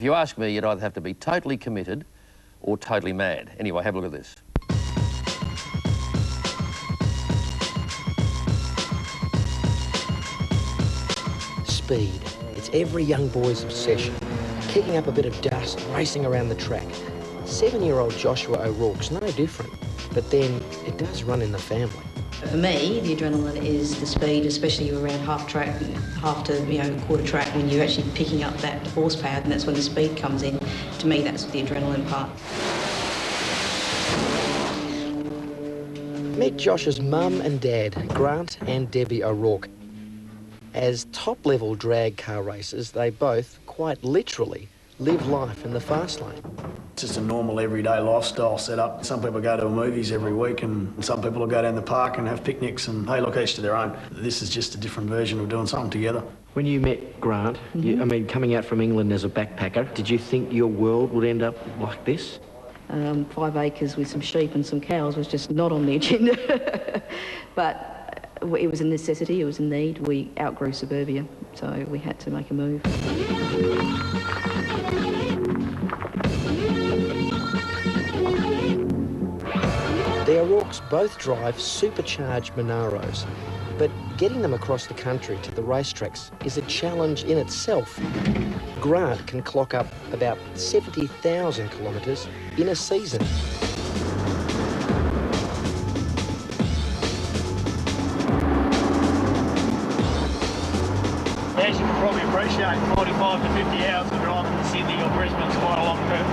If you ask me, you'd either have to be totally committed or totally mad. Anyway, have a look at this. Speed. It's every young boy's obsession. Kicking up a bit of dust, racing around the track. 7-year-old Joshua O'Rourke's no different, but then it does run in the family. For me, the adrenaline is the speed, especially around half track, half to quarter track, when you're actually picking up that horsepower, and that's when the speed comes in. To me, that's the adrenaline part. Meet Josh's mum and dad, Grant and Debbie O'Rourke. As top-level drag car racers, they both, quite literally, live life in the fast lane. It's just a normal everyday lifestyle setup. Some people go to movies every week and some people will go down the park and have picnics and, hey, look, each to their own. This is just a different version of doing something together. When you met Grant, coming out from England as a backpacker, did you think your world would end up like this? 5 acres with some sheep and some cows was just not on the agenda. But it was a necessity, it was a need. We outgrew suburbia, so we had to make a move. The O'Rourkes both drive supercharged Monaros, but getting them across the country to the racetracks is a challenge in itself. Grant can clock up about 70,000 kilometres in a season. As you can probably appreciate, 45 to 50 hours of driving to Sydney or Brisbane is quite a long trip.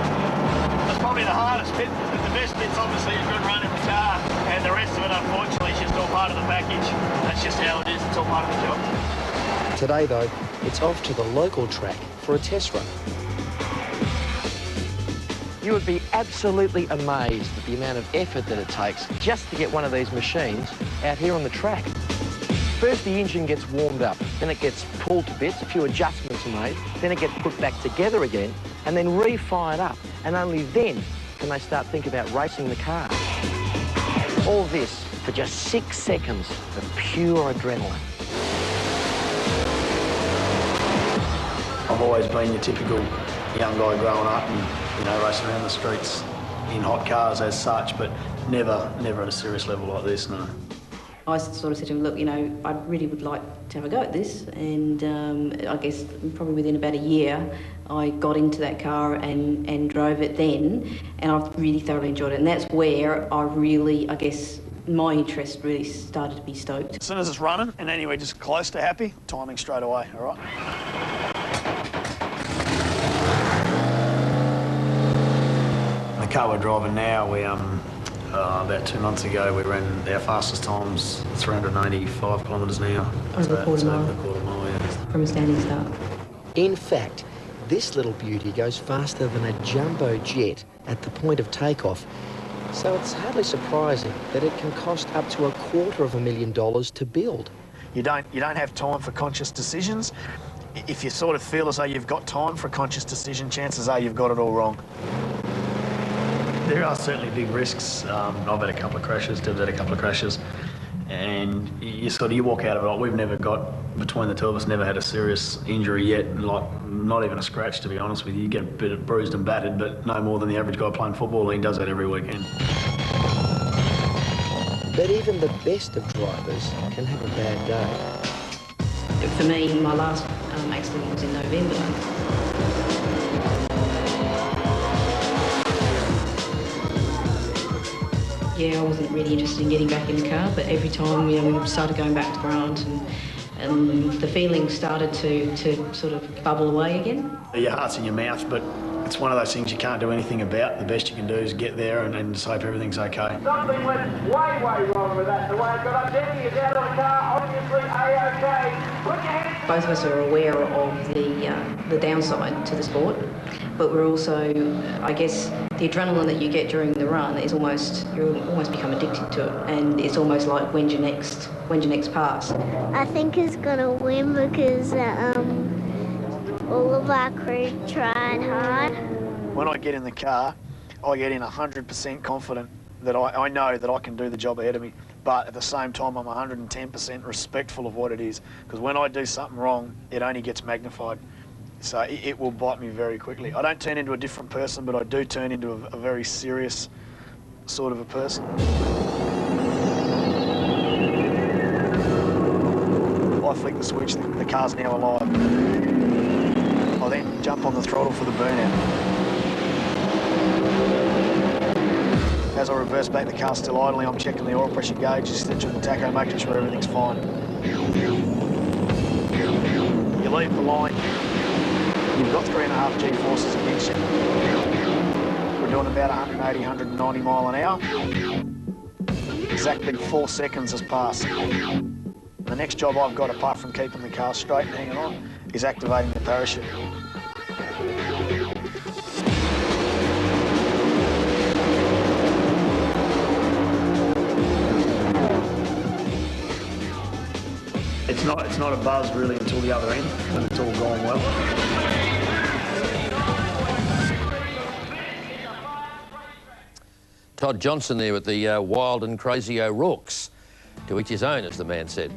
That's probably the hardest bit. The best bit's obviously a good run in the car, and the rest of it, unfortunately, is just all part of the package. That's just how it is. It's all part of the job. Today, though, it's off to the local track for a test run. You would be absolutely amazed at the amount of effort that it takes just to get one of these machines out here on the track. First, the engine gets warmed up, then it gets pulled to bits, a few adjustments are made, then it gets put back together again, and then re-fired up. And only then can they start thinking about racing the car. All this for just 6 seconds of pure adrenaline. I've always been your typical young guy growing up and, racing around the streets in hot cars as such, but never at a serious level like this, no. I sort of said to him, look, I really would like to have a go at this, and I guess probably within about a year I got into that car and drove it then, and I've really thoroughly enjoyed it, and that's where I really, I guess, my interest really started to be stoked. As soon as it's running and anyway just close to happy, timing straight away, all right? The car we're driving now, we about 2 months ago, we ran our fastest times 385 kilometres an hour. Over a quarter mile. Over a quarter mile, yeah. From a standing start. In fact, this little beauty goes faster than a jumbo jet at the point of takeoff. So it's hardly surprising that it can cost up to $250,000 to build. You don't have time for conscious decisions. If you sort of feel as though you've got time for a conscious decision, chances are you've got it all wrong. There are certainly big risks. I've had a couple of crashes, Deb's had a couple of crashes, and you walk out of it like we've never got, between the two of us, never had a serious injury yet, like not even a scratch, to be honest with you. You get a bit bruised and battered, but no more than the average guy playing football. He does that every weekend. But even the best of drivers can have a bad day. For me, my last accident was in November. Yeah, I wasn't really interested in getting back in the car, but every time we started going back to Grant, and the feeling started to sort of bubble away again. Your heart's in your mouth, but it's one of those things you can't do anything about. The best you can do is get there and just hope everything's okay. Something went way wrong with that. The way it got up, Debbie is out of the car, obviously A-OK. Put your hands... Both of us are aware of the downside to the sport, but we're also, I guess, the adrenaline that you get during the run is you almost become addicted to it, and it's almost like when's your next pass. I think he's gonna win because all of our crew tried hard. When I get in the car, I get in 100% confident that I know that I can do the job ahead of me, but at the same time I'm 110% respectful of what it is, because when I do something wrong, it only gets magnified. So it will bite me very quickly. I don't turn into a different person, but I do turn into a very serious sort of a person. If I flick the switch, the car's now alive. I then jump on the throttle for the burnout. As I reverse back, the car's still idling. I'm checking the oil pressure gauge, stitching the tacho, making sure everything's fine. You leave the line, you've got 3.5 G-forces against you. We're doing about 180, 190 mile an hour. Exactly 4 seconds has passed. The next job I've got, apart from keeping the car straight and hanging on, is activating the parachute. It's not a buzz really until the other end, when it's all gone well. Todd Johnson there with the wild and crazy O'Rourkes, to each his own, as the man said.